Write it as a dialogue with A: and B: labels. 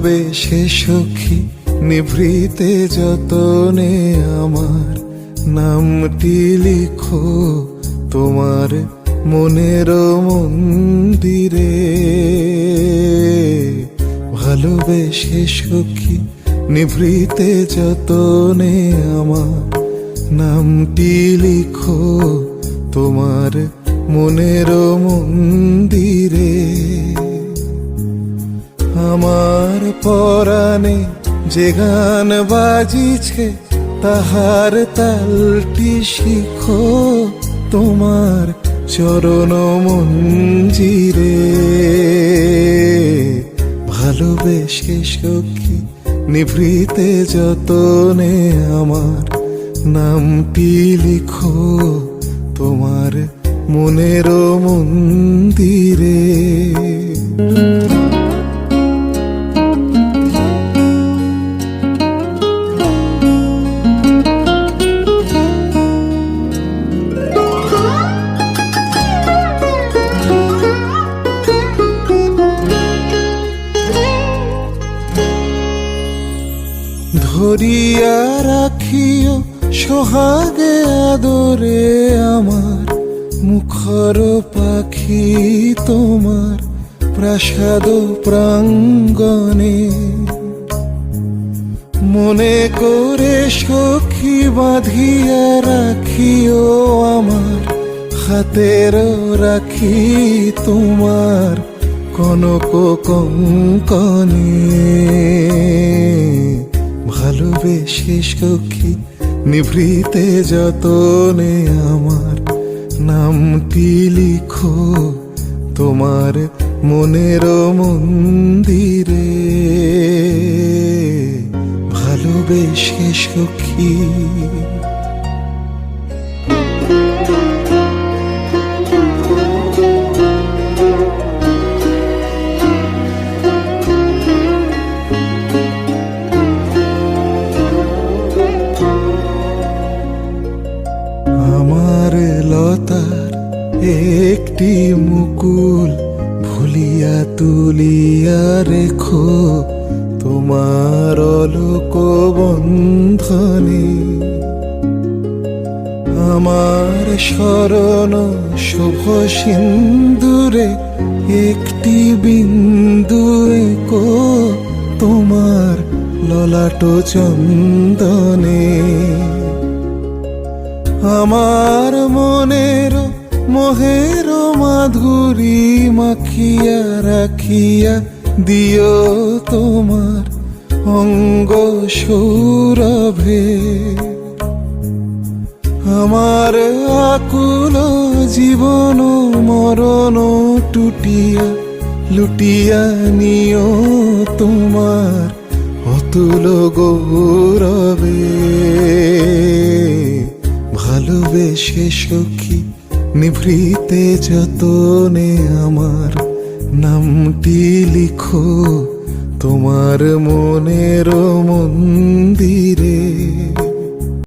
A: ভালোবেসে সখী নিভৃতে যতনে আমার নামটি লিখো তোমার মনের মন্দিরে। ভালোবেসে সখী নিভৃতে যতনে আমার নামটি লিখো তোমার মনের মন্দিরে। আমার পরাণে যে গান বাজিছে তাহার তালটি শিখো তোমার চরণ মঞ্জিরে। ভালোবেসে সখী নিভৃতে যতনে আমার নামটি লিখো তোমার মনের মন্দিরে। ধরিয়া রাখিও সোহাগে আদরে আমার মুখর পাখি তোমার প্রাসাদ প্রাঙ্গণে। মনে করে সখী বাঁধিয়া রাখিও আমার হাতের রাখি তোমার কনক কঙ্কনে। ভালোবেসে সখী নিভৃতে যতনে আমার নামটি লিখো তোমার মনের মন্দিরে। ভালোবেসে সখী আমার লতার একটি মুকুল ভুলিয়া তুলিয়া রেখো তোমার অলোক বন্ধনে। আমার শরণ শুভ সিন্দুরে একটি বিন্দু এঁকো তোমার ললাট চন্দনে। আমার মনের মোহের মাধুরী মাখিয়া রাখিয়া দিও তোমার অঙ্গ সৌরভে। আমার আকুল জীবন মরণ টুটিয়া লুটিয়া নিও তোমার অতুল গৌরবে। ভালোবেসে সখী নিভৃতে যতনে আমার নামটি লিখো তোমার মনের মন্দিরে।